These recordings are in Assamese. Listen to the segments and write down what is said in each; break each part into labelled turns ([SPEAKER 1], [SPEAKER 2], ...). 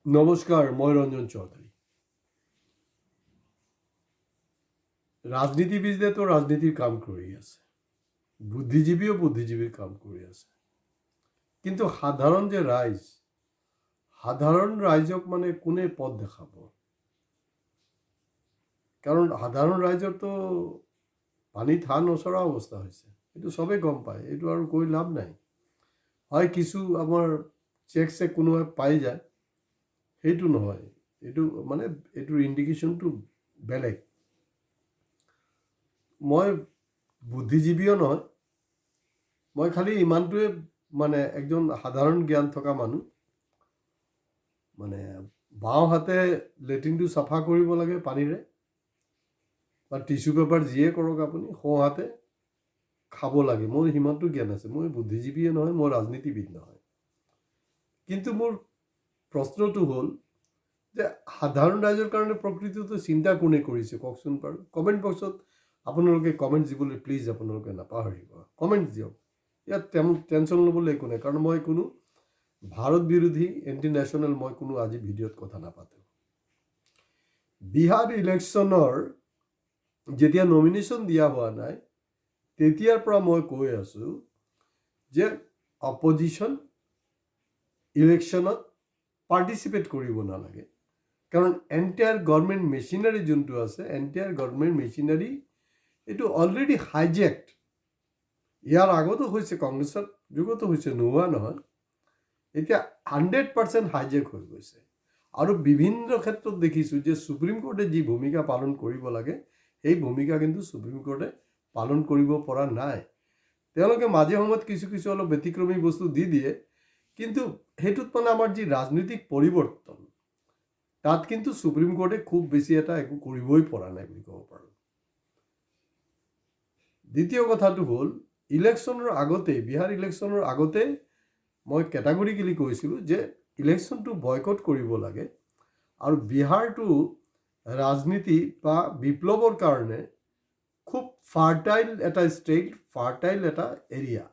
[SPEAKER 1] নমস্কাৰ, মই ৰঞ্জন চৌধুৰী। ৰাজনীতিবিদে ৰাজনীতিৰ কাম কৰি আছে, বুদ্ধিজীৱীও বুদ্ধিজীৱীৰ কাম কৰি আছে, কিন্তু সাধাৰণ যে ৰাইজ, সাধাৰণ ৰাইজক মানে কোনে পথ দেখাব? কাৰণ সাধাৰণ ৰাইজৰতো পানীত হাঁহ নচৰা অৱস্থা হৈছে, এইটো চবেই গম পায়, এইটো আৰু কৈ লাভ নাই। হয়, কিছু আমাৰ চেক কোনোবাই পাই যায়, সেইটো নহয়, এইটো মানে এইটোৰ ইণ্ডিকেশ্যনটো বেলেগ। মই বুদ্ধিজীৱীও নহয়, মই খালি ইমানটোৱে মানে একজন সাধাৰণ জ্ঞান থকা মানুহ। মানে বাওঁ হাতে লেট্ৰিনটো চাফা কৰিব লাগে পানীৰে, বা টিচু পেপাৰ যিয়ে কৰক আপুনি, সোঁ হাতে খাব লাগে। মোৰ সিমানটো জ্ঞান আছে। মই বুদ্ধিজীৱীয়ে নহয়, মই ৰাজনীতিবিদ নহয়। কিন্তু মোৰ প্ৰশ্নটো হ'ল যে সাধাৰণ ৰাইজৰ কাৰণে প্ৰকৃতিটো চিন্তা কোনে কৰিছে কওকচোন বাৰু। কমেণ্ট বক্সত আপোনালোকে কমেণ্টছ দিবলৈ প্লিজ আপোনালোকে নাপাহৰিব, কমেণ্টছ দিয়ক। ইয়াত টেনশ্যন ল'বলৈ একো নাই, কাৰণ মই কোনো ভাৰত বিৰোধী এণ্টি নেশ্যনেল মই কোনো আজি ভিডিঅ'ত কথা নাপাতোঁ। বিহাৰ ইলেকশ্যনৰ যেতিয়া নমিনেশ্যন দিয়া হোৱা নাই, তেতিয়াৰ পৰা মই কৈ আছোঁ যে অপজিশ্যন ইলেকশ্যনত পাৰ্টিচিপেট কৰিব নালাগে। কাৰণ এণ্টায়াৰ গভৰ্ণমেণ্ট মেচিনাৰী যোনটো আছে, এণ্টায়াৰ গভৰ্ণমেণ্ট মেচিনাৰী এইটো অলৰেডি হাইজেক্ট। ইয়াৰ আগতো হৈছে, কংগ্ৰেছৰ যুগতো হৈছে, নোহোৱা নহয়। এতিয়া 100% হাইজেক হৈ গৈছে। আৰু বিভিন্ন ক্ষেত্ৰত দেখিছোঁ যে সুপ্ৰিম কোৰ্টে যি ভূমিকা পালন কৰিব লাগে, সেই ভূমিকা কিন্তু সুপ্ৰিম কোৰ্টে পালন কৰিব পৰা নাই। তেওঁলোকে মাজে সময়ত কিছু কিছু অলপ ব্যতিক্ৰমী বস্তু দি দিয়ে, কিন্তু সেইটোত মানে আমাৰ যি ৰাজনৈতিক পৰিৱৰ্তন, তাত কিন্তু সুপ্ৰিম কোৰ্টে খুব বেছি এটা একো কৰিবই পৰা নাই বুলি ক'ব পাৰোঁ। দ্বিতীয় কথাটো হ'ল, ইলেকশ্যনৰ আগতে, বিহাৰ ইলেকশ্যনৰ আগতে মই কেটাগৰিকেলি কৈছিলোঁ যে ইলেকশ্যনটো বয়কট কৰিব লাগে। আৰু বিহাৰটো ৰাজনীতি বা বিপ্লৱৰ কাৰণে খুব ফাৰ্টাইল এটা ষ্টেট, ফাৰ্টাইল এটা এৰিয়া।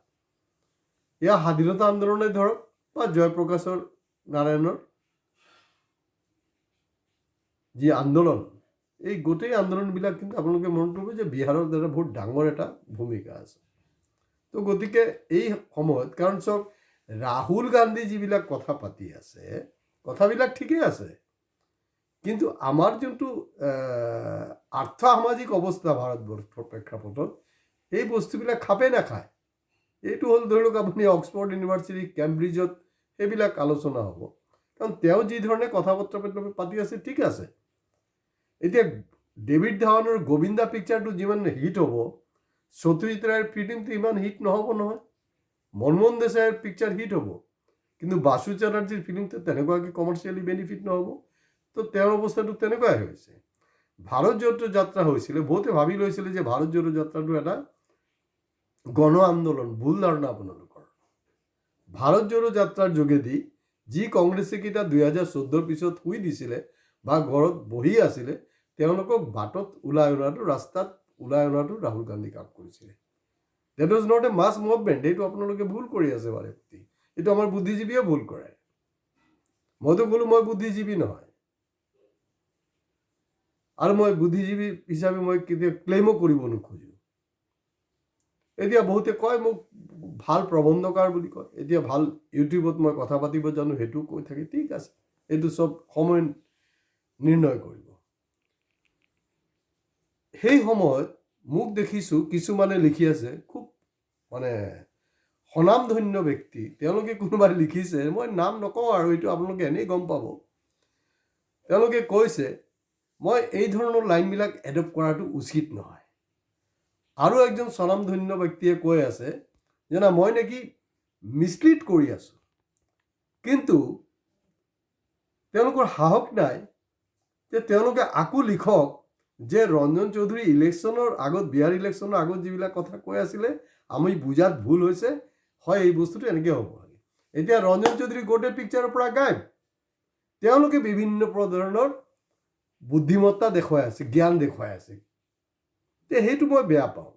[SPEAKER 1] এয়া স্বাধীনতা আন্দোলনে ধৰক বা জয়প্ৰকাশৰ নাৰায়ণৰ যি আন্দোলন, এই গোটেই আন্দোলনবিলাক কিন্তু আপোনালোকে মনত কৰিব যে বিহাৰৰ দ্বাৰা বহুত ডাঙৰ এটা ভূমিকা আছে। তো গতিকে এই সময়ত, কাৰণ চাওক, ৰাহুল গান্ধী যিবিলাক কথা পাতি আছে, কথাবিলাক ঠিকেই আছে, কিন্তু আমাৰ যোনটো আৰ্থ সামাজিক অৱস্থা ভাৰতবৰ্ষৰ প্ৰেক্ষাপটত, এই বস্তুবিলাক খাপে নাখায়। এইটো হ'ল ধৰি লওক আপুনি অক্সফৰ্ড ইউনিভাৰ্চিটি, কেম্ব্ৰিজত সেইবিলাক আলোচনা হ'ব। কাৰণ তেওঁ যি ধৰণে কথা বতৰা পাতি আছে, ঠিক আছে। এতিয়া ডেভিড ধাৱানৰ গোবিন্দা পিকচাৰটো যিমান হিট হ'ব, সত্যজিৎ ৰায়ৰ ফিল্মটো ইমান হিট নহ'ব নহয়। মনমোহন দেশাইৰ পিকচাৰ হিট হ'ব, কিন্তু বাসু চেটাৰ্জীৰ ফিল্মটো তেনেকুৱাকৈ কমাৰ্চিয়েলি বেনিফিট নহ'ব। তো তেওঁৰ অৱস্থাটো তেনেকুৱাই হৈছে। ভাৰত জোড়ো যাত্ৰা হৈছিলে, বহুতে ভাবি লৈছিলে যে ভাৰত জোড়ো যাত্ৰাটো এটা গণ আন্দোলন। ভুল ধাৰণা আপোনালোকৰ। ভাৰত জোড়ো যাত্ৰাৰ যোগেদি যি কংগ্ৰেছে কেইটা 2014 পিছত শুই দিছিলে বা ঘৰত বহি আছিলে, তেওঁলোকক বাটত ওলাই অনাটো, ৰাস্তাত ওলাই অনাটো ৰাহুল গান্ধী কাম কৰিছিলে। That was not a mass movement. এইটো আপোনালোকে ভুল কৰি আছে বাৰে প্ৰতি। এইটো আমাৰ বুদ্ধিজীৱীয়ে ভুল কৰে। মইতো ক'লো মই বুদ্ধিজীৱী নহয়, আৰু মই বুদ্ধিজীৱী হিচাপে মই কেতিয়া ক্লেইমো কৰিব নোখোজোঁ। এতিয়া বহুতে কয় মোক ভাল প্ৰবন্ধকাৰ বুলি কয়, এতিয়া ভাল ইউটিউবত মই কথা পাতিব জানো, সেইটোও কৈ থাকে, ঠিক আছে, এইটো চব সময় নিৰ্ণয় কৰিব। সেই সময়ত মোক দেখিছোঁ কিছুমানে লিখি আছে, খুব মানে স্বনামধন্য ব্যক্তি, তেওঁলোকে কোনোবাই লিখিছে, মই নাম নকওঁ আৰু এইটো আপোনালোকে এনেই গম পাব। তেওঁলোকে কৈছে মই এই ধৰণৰ লাইনবিলাক এডপ্ট কৰাটো উচিত নহয়। আৰু একজন স্বনামধন্য ব্যক্তিয়ে কৈ আছে যে না, মই নেকি মিছলিড কৰি আছোঁ, কিন্তু তেওঁলোকৰ সাহস নাই যে তেওঁলোকে আকৌ লিখক যে ৰঞ্জন চৌধুৰী ইলেকশ্যনৰ আগত, বিহাৰ ইলেকশ্যনৰ আগত যিবিলাক কথা কৈ আছিলে, আমি বুজাত ভুল হৈছে, হয় এই বস্তুটো এনেকৈ হ'ব লাগে। এতিয়া ৰঞ্জন চৌধুৰী গোটেই পিকচাৰৰ পৰা গায়ব। তেওঁলোকে বিভিন্ন ধৰণৰ বুদ্ধিমত্তা দেখুৱাই আছে, জ্ঞান দেখুৱাই আছে। সেইটো মই বেয়া পাওঁ।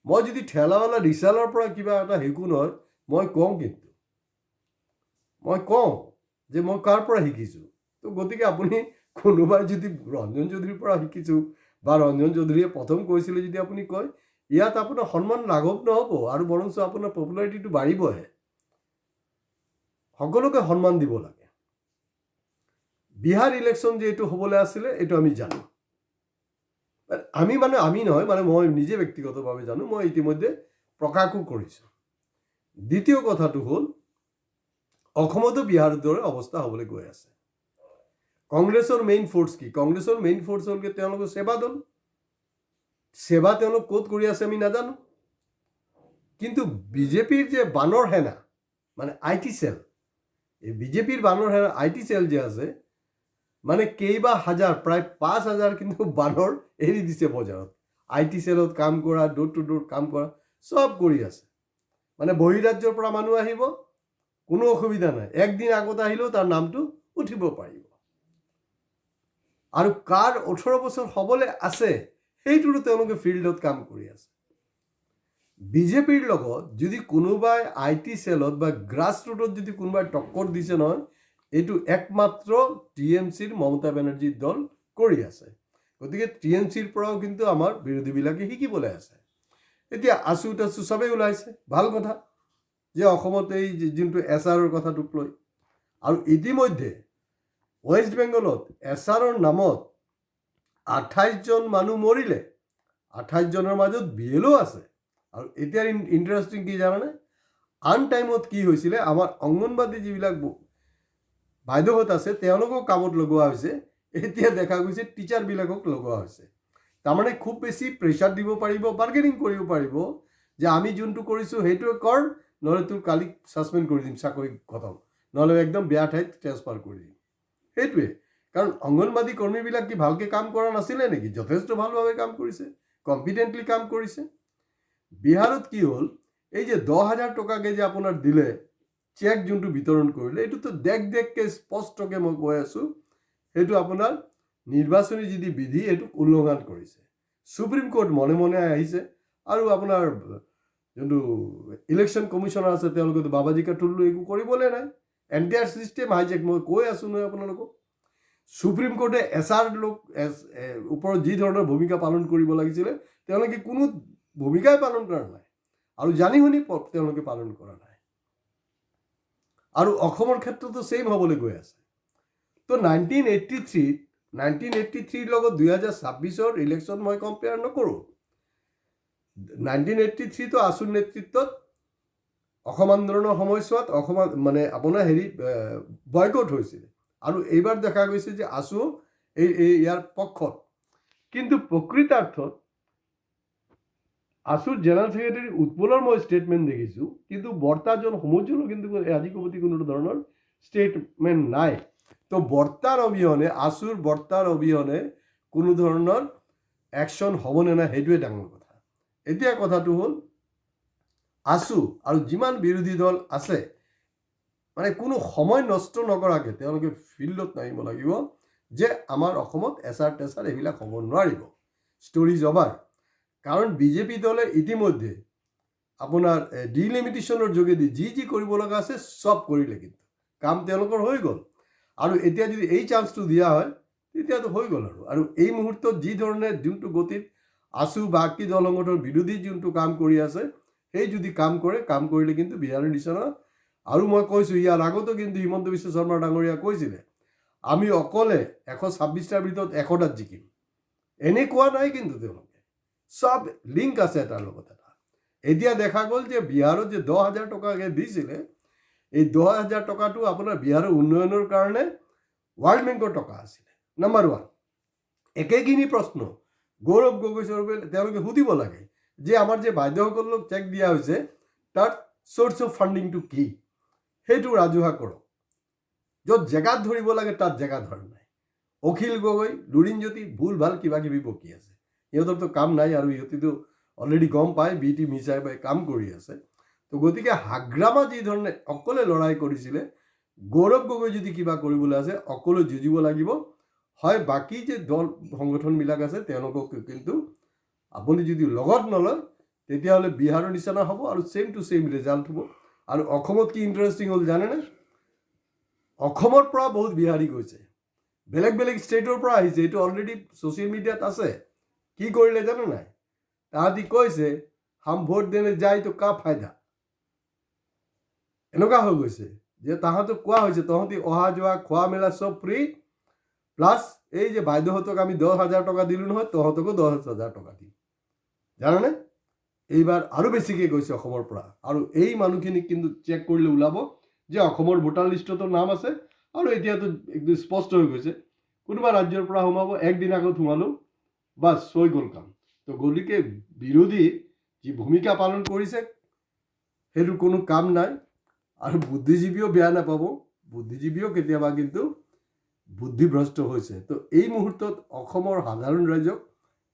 [SPEAKER 1] মই যদি ঠেলাৱালা ৰিক্সাৱালাৰ পৰা কিবা এটা শিকো নহয়, মই কওঁ, কিন্তু মই কওঁ যে মই কাৰ পৰা শিকিছোঁ। তো গতিকে আপুনি কোনোবাই যদি ৰঞ্জন চৌধুৰীৰ পৰা শিকিছোঁ বা ৰঞ্জন চৌধুৰীয়ে প্ৰথম কৈছিলে যদি আপুনি কয়, ইয়াত আপোনাৰ সন্মান লাঘৱ নহ'ব আৰু বৰঞ্চ আপোনাৰ পপুলাৰিটিটো বাঢ়িবহে। সকলোকে সন্মান দিব লাগে। বিহাৰ ইলেকশ্যন যে এইটো হ'বলৈ আছিলে এইটো আমি জানো। আমি নহয়, মই নিজে ব্যক্তিগতভাৱে জানো, মই ইতিমধ্যে প্ৰকাশো কৰিছোঁ। দ্বিতীয় কথাটো হ'ল অসমতো বিহাৰৰ দৰে অৱস্থা হ'বলৈ গৈ আছে। কংগ্ৰেছৰ মেইন ফ'ৰ্চ কি? কংগ্ৰেছৰ মেইন ফ'ৰ্চ হ'ল কি তেওঁলোকৰ সেৱা দল। সেৱা তেওঁলোক ক'ত কৰি আছে আমি নাজানো। কিন্তু বিজেপিৰ যে বানৰ সেনা IT চেল, এই বিজেপিৰ বানৰ সেনা IT চেল যে আছে কেইবা হাজাৰ, প্ৰায় 5,000 কিন্তু বানৰ এৰি দিছে বজাৰত। IT চেলত কাম কৰা, ডোৰ টু ডোৰ কাম কৰা, চব কৰি আছে। বহিৰাজ্যৰ পৰা মানুহ আহিব, কোনো অসুবিধা নাই, একদিন আগত আহিলেও তাৰ নামটো উঠিব পাৰিব। আৰু কাৰ 18 বছৰ হ'বলৈ আছে সেইটোৰো তেওঁলোকে ফিল্ডত কাম কৰি আছে। বিজেপিৰ লগত যদি কোনোবাই IT চেলত বা গ্ৰাছ ৰুটত যদি কোনোবাই টক্কৰ দিছে নহয়, এইটো একমাত্ৰ TMCৰ মমতা বেনাৰ্জীৰ দল কৰি আছে। গতিকে TMCৰ পৰাও কিন্তু আমাৰ বিৰোধীবিলাকে শিকিবলৈ আছে। এতিয়া আছু তাছু চবেই ওলাইছে, ভাল কথা যে অসমত এই যোনটো SRৰ কথাটোক লৈ। আৰু ইতিমধ্যে ৱেষ্ট বেংগলত SRৰ নামত 28জন মানুহ মৰিলে, 28জনৰ মাজত BLO আছে। আৰু এতিয়া ইণ্টাৰেষ্টিং কি জানানে, আন টাইমত কি হৈছিলে, আমাৰ অংগনবাদী যিবিলাক বাইদেউহঁত আছে তেওঁলোকক কামত লগোৱা হৈছে, এতিয়া দেখা গৈছে টিচাৰবিলাকক লগোৱা হৈছে। তাৰমানে খুব বেছি প্ৰেছাৰ দিব পাৰিব, বাৰ্গেনিং কৰিব পাৰিব যে আমি যোনটো কৰিছোঁ সেইটোৱে কৰ, নহ'লে তোৰ কালি ছাছপেণ্ড কৰি দিম, চাকৰি খতম, নহ'লে একদম বেয়া ঠাইত ট্ৰেন্সফাৰ কৰি দিম। সেইটোৱে, কাৰণ অংগনবাদী কৰ্মীবিলাক কি ভালকৈ কাম কৰা নাছিলে নেকি? যথেষ্ট ভালভাৱে কাম কৰিছে, কম্পিটেণ্টলি কাম কৰিছে। বিহাৰত কি হ'ল, এই যে 10,000 টকাকৈ যে আপোনাৰ দিলে, চেক যোনটো বিতৰণ কৰিলে, এইটোতো দেখকৈ স্পষ্টকৈ মই কৈ আছোঁ, সেইটো আপোনাৰ নিৰ্বাচনী যিটো বিধি এইটো উলংঘন কৰিছে। সুপ্ৰিম কোৰ্ট মনে মনে আহিছে আৰু আপোনাৰ যোনটো ইলেকশ্যন কমিশ্যনাৰ আছে তেওঁলোকেতো বাবাজী কা টুল্লু একো কৰিবলৈ নাই। এণ্টায়াৰ ছিষ্টেম হাইজেক, মই কৈ আছোঁ নহয় আপোনালোকক। সুপ্ৰিম কোৰ্টে SR ওপৰত যি ধৰণৰ ভূমিকা পালন কৰিব লাগিছিলে তেওঁলোকে কোনো ভূমিকাই পালন কৰা নাই, আৰু জানি শুনি তেওঁলোকে পালন কৰা নাই। আৰু অসমৰ ক্ষেত্ৰতো ছেইম হ'বলৈ গৈ আছে। তো 1983ৰ লগত 2026ৰ ইলেকশ্যন মই কম্পেয়াৰ নকৰোঁ। 1983তো আছুৰ নেতৃত্বত অসম আন্দোলনৰ সময়ছোৱাত আপোনাৰ বয়কট হৈছিলে, আৰু এইবাৰ দেখা গৈছে যে আছু ইয়াৰ পক্ষত। কিন্তু প্ৰকৃতাৰ্থত আছুৰ জেনেৰেল ছেক্ৰেটাৰী উৎপলৰ মই ষ্টেটমেণ্ট দেখিছোঁ, কিন্তু বৰ্তাজন সমুজনৰ কিন্তু আজি কমিটি কোনো ধৰণৰ ষ্টেটমেণ্ট নাই। তো আছুৰ বৰ্তাৰ অবিহনে কোনো ধৰণৰ একশ্যন হ'বনে নাই সেইটোৱে ডাঙৰ কথা। এতিয়া কথাটো হ'ল আছু আৰু যিমান বিৰোধী দল আছে কোনো সময় নষ্ট নকৰাকৈ তেওঁলোকে ফিল্ডত নামিব লাগিব যে আমাৰ অসমত SR টেচাৰ এইবিলাক হ'ব নোৱাৰিব, ষ্টৰিজ অভাৰ। কাৰণ বিজেপি দলে ইতিমধ্যে আপোনাৰ ডিলিমিটেশ্যনৰ যোগেদি যি কৰিব লগা আছে চব কৰিলে, কিন্তু কাম তেওঁলোকৰ হৈ গ'ল। আৰু এতিয়া যদি এই চান্সটো দিয়া হয় তেতিয়াতো হৈ গ'ল। আৰু এই মুহূৰ্তত যি ধৰণে যোনটো গতিত আছু বাকী দল সংগঠনৰ বিৰোধী যোনটো কাম কৰি আছে, সেই যদি কাম কৰিলে কিন্তু বিহাৰৰ নিচিনা। আৰু মই কৈছোঁ ইয়াৰ আগতো কিন্তু হিমন্ত বিশ্ব শৰ্মা ডাঙৰীয়া কৈছিলে আমি অকলে 126টাৰ ভিতৰত 100টাত জিকিম। এনে কোৱা নাই, কিন্তু তেওঁলোকে চব লিংক আছে এটাৰ লগত এটা। এতিয়া দেখা গ'ল যে বিহাৰত যে 10,000 টকাকৈ দিছিলে, এই 10,000 টকাটো আপোনাৰ বিহাৰৰ উন্নয়নৰ কাৰণে ৱৰ্ল্ড বেংকৰ টকা আছিলে। নম্বৰ 1। একেখিনি প্ৰশ্ন গৌৰৱ গগৈ তেওঁলোকে সুধিব লাগে যে আমাৰ যে বাইদেউসকলক চেক দিয়া হৈছে তাত চ'ৰ্চ অফ ফাণ্ডিংটো কি, সেইটো ৰাজহুৱা কৰক। য'ত জেগাত ধৰিব লাগে তাত জেগা ধৰা নাই। অখিল গগৈ, লুৰিণজ্যোতি ভুল ভাল কিবা কিবি বকি আছে, সিহঁতৰতো কাম নাই, আৰু সিহঁতিতো অলৰেডি গম পায় BT মিছাই কাম কৰি আছে। তো গতিকে হাগ্ৰামা যি ধৰণে অকলে লৰাই কৰিছিলে, গৌৰৱ গগৈ যদি কিবা কৰিবলৈ আছে অকলে যুঁজিব লাগিব। হয় বাকী যে দল সংগঠনবিলাক আছে তেওঁলোকক কিন্তু আপুনি যদি লগত নলয় তেতিয়াহ'লে বিহাৰৰ নিচিনা হ'ব, আৰু ছেইম টু ছেইম ৰিজাল্ট হ'ব। আৰু অসমত কি ইণ্টাৰেষ্টিং হ'ল জানেনে, অসমৰ পৰা বহুত বিহাৰী গৈছে, বেলেগ বেলেগ ষ্টেটৰ পৰা আহিছে, এইটো অলৰেডি ছ'চিয়েল মিডিয়াত আছে। কি কৰিলে জানো নাই? তাহাঁতি কৈছে হাম ভোট দেনে যাই তো কা ফায়দা, এনেকুৱা হৈ গৈছে যে তাহাঁতক কোৱা হৈছে তহঁতি অহা যোৱা খোৱা মেলা চব ফ্ৰী, প্লাছ এই যে বাইদেউহঁতক আমি 10,000 টকা দিলোঁ নহয়, তহঁতকো 10,000 টকা দিম। জানানে? এইবাৰ আৰু বেছিকৈ গৈছে অসমৰ পৰা। আৰু এই মানুহখিনিক কিন্তু চেক কৰিলে ওলাব যে অসমৰ ভোটাৰ লিষ্টতো নাম আছে, আৰু এতিয়াতো একদম স্পষ্ট হৈ গৈছে কোনোবা ৰাজ্যৰ পৰা সোমাব, একদিন আগত সোমালো, বাছ হৈ গ'ল কাম। তো গতিকে বিৰোধী যি ভূমিকা পালন কৰিছে সেইটোৰ কোনো কাম নাই। আৰু বুদ্ধিজীৱীও বেয়া নাপাব, বুদ্ধিজীৱীও কেতিয়াবা কিন্তু বুদ্ধিভ্ৰষ্ট হৈছে। তো এই মুহূৰ্তত অসমৰ সাধাৰণ ৰাইজক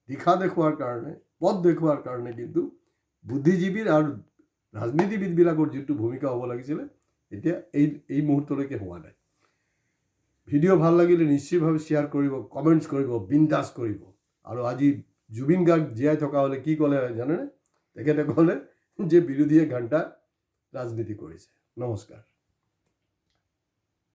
[SPEAKER 1] দিশা দেখুৱাৰ কাৰণে, পথ দেখুৱাৰ কাৰণে কিন্তু বুদ্ধিজীৱীৰ আৰু ৰাজনীতিবিদবিলাকৰ যিটো ভূমিকা হ'ব লাগিছিলে এতিয়া এই মুহূৰ্তলৈকে হোৱা নাই। ভিডিঅ' ভাল লাগিলে নিশ্চয়ভাৱে শ্বেয়াৰ কৰিব, কমেণ্টছ কৰিব, বিন্দাছ কৰিব। আৰু আজি জুবিন গাৰ্গ জীয়াই থকা হ'লে কি ক'লে জানেনে? তেখেতে ক'লে যে বিৰোধীয়ে ঘণ্টা ৰাজনীতি কৰিছে। নমস্কাৰ।